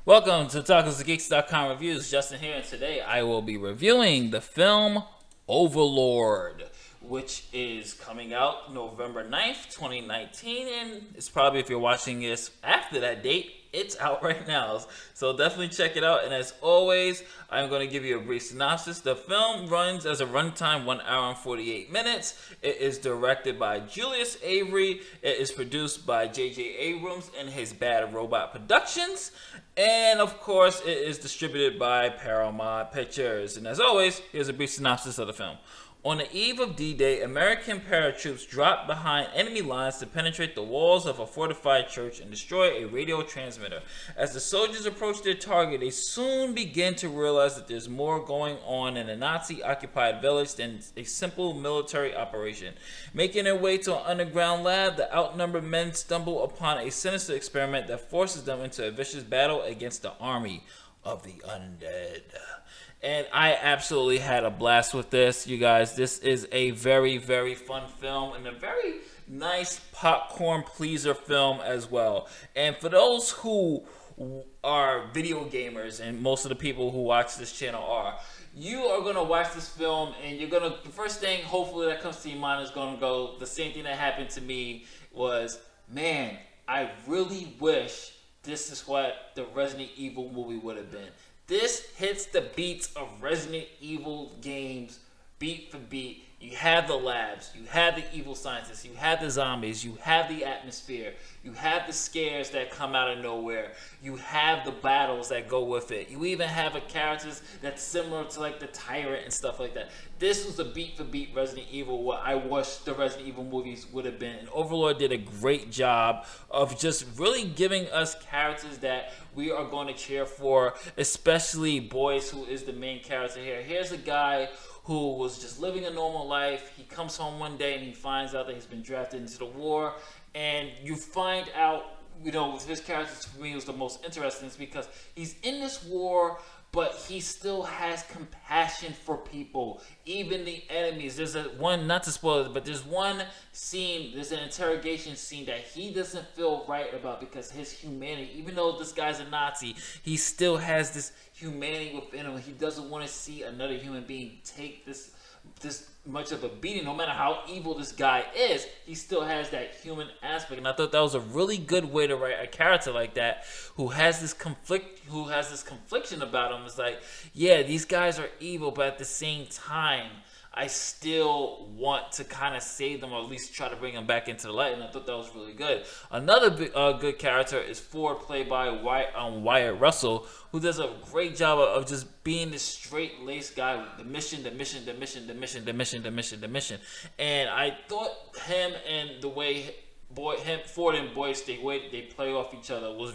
Welcome to TalkersToGeeks.com reviews. Justin here, and today I will be reviewing the film Overlord, which is coming out November 9th, 2019, and it's probably, if you're watching this after that date, it's out right now. So definitely check it out, and as always, I'm going to give you a brief synopsis. The film runs as a runtime 1 hour and 48 minutes. It is directed by Julius Avery. It is produced by J.J. Abrams and his Bad Robot Productions. And of course, it is distributed by Paramount Pictures. And as always, here's a brief synopsis of the film. On the eve of D-Day, American paratroops drop behind enemy lines to penetrate the walls of a fortified church and destroy a radio transmitter. As the soldiers approach their target, they soon begin to realize that there's more going on in a Nazi-occupied village than a simple military operation. Making their way to an underground lab, the outnumbered men stumble upon a sinister experiment that forces them into a vicious battle against the army of the undead. And I absolutely had a blast with this, you guys. This is a very, very fun film and a very nice popcorn pleaser film as well. And for those who are video gamers, and most of the people who watch this channel are, you are going to watch this film and you're going to, the first thing hopefully that comes to your mind is going to go, the same thing that happened to me was, man, I really wish this is what the Resident Evil movie would have been. This hits the beats of Resident Evil games beat for beat. You have the labs, you have the evil scientists, you have the zombies, you have the atmosphere, you have the scares that come out of nowhere, you have the battles that go with it. You even have a characters that's similar to like the Tyrant and stuff like that. This was a beat for beat Resident Evil, what I wish the Resident Evil movies would have been. And Overlord did a great job of just really giving us characters that we are going to cheer for, especially Boyce, who is the main character here. Here's a guy who was just living a normal life. He comes home one day and he finds out that he's been drafted into the war. And you find out, you know, with his characters, for me, was the most interesting is because he's in this war, but he still has compassion for people, even the enemies. There's one, not to spoil it, but there's one scene, there's an interrogation scene that he doesn't feel right about because his humanity, even though this guy's a Nazi, he still has this humanity within him. He doesn't want to see another human being take this much of a beating. No matter how evil this guy is, he still has that human aspect. And I thought that was a really good way to write a character like that who has this confliction about him. It's like, yeah, these guys are evil, but at the same time, I still want to kind of save them, or at least try to bring them back into the light, and I thought that was really good. Another good character is Ford, played by Wyatt Russell, who does a great job of just being this straight-laced guy with the mission. And I thought him and the way Ford and Boyce, the way they play off each other was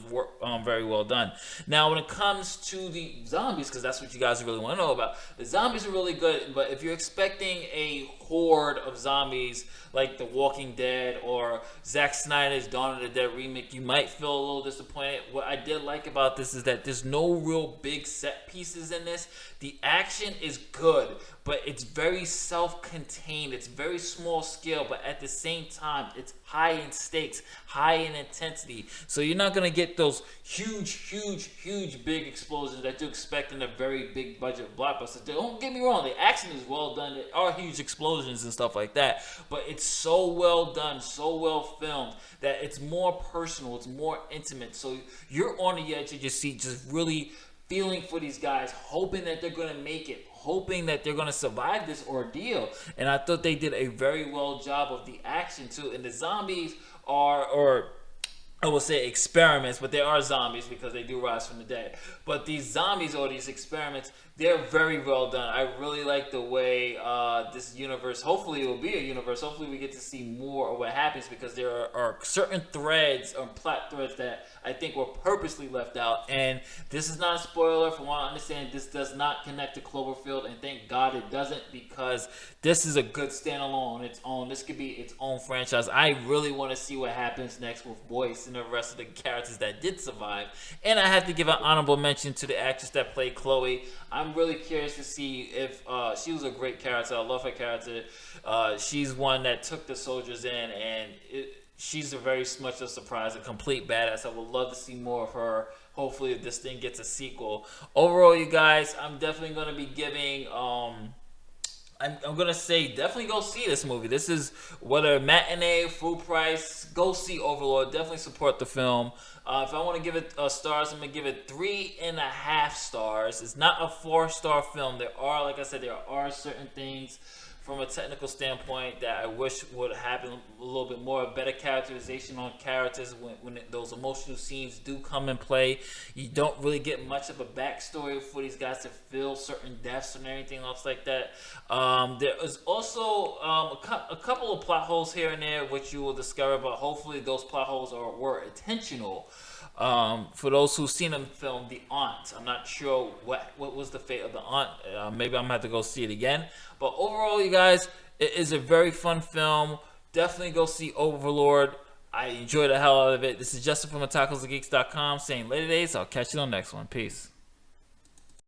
very well done. Now, when it comes to the zombies, because that's what you guys really want to know about, the zombies are really good, but if you're expecting a horde of zombies like The Walking Dead or Zack Snyder's Dawn of the Dead remake, you might feel a little disappointed. What I did like about this is that there's no real big set pieces in this. The action is good, but it's very self-contained. It's very small scale, but at the same time, it's high in stakes, high in intensity. So you're not going to get those huge big explosions that you expect in a very big budget blockbuster. Don't get me wrong, the action is well done. There are huge explosions and stuff like that, but it's so well done, so well filmed that it's more personal, it's more intimate. So you're on the edge of your seat, just really feeling for these guys, hoping that they're going to make it, hoping that they're going to survive this ordeal. And I thought they did a very well job of the action too. And the zombies are, or I will say experiments, but they are zombies because they do rise from the dead. But these zombies or these experiments, they're very well done. I really like the way this universe, hopefully it will be a universe, hopefully we get to see more of what happens, because there are certain threads or plot threads that I think were purposely left out. And this is not a spoiler. From what I understand, this does not connect to Cloverfield, and thank God it doesn't, because this is a good standalone on its own. This could be its own franchise. I really want to see what happens next with Boyce and the rest of the characters that did survive. And I have to give an honorable mention to the actress that played Chloe. I'm really curious to see if she was a great character. I love her character. She's one that took the soldiers in, and she's a very much a surprise, a complete badass. I would love to see more of her. hopefully this thing gets a sequel. Overall, you guys, I'm definitely going to be giving I'm gonna say definitely go see this movie. This is whether matinee, full price, go see Overlord. Definitely support the film. If I want to give it stars, I'm gonna give it 3.5 stars. It's not a 4-star film. There are, like I said, there are certain things from a technical standpoint that I wish would happen a little bit more. Better characterization on characters when those emotional scenes do come and play. You don't really get much of a backstory for these guys to feel certain deaths and everything else like that. There is also a couple of plot holes here and there which you will discover, but hopefully those plot holes were intentional. For those who've seen the film The Aunt, I'm not sure what was the fate of the aunt. Maybe I'm gonna have to go see it again. But overall, you guys, it is a very fun film. Definitely go see Overlord. I enjoyed the hell out of it. This is Justin from tacosandgeeks.com saying later days. I'll catch you on the next one. Peace.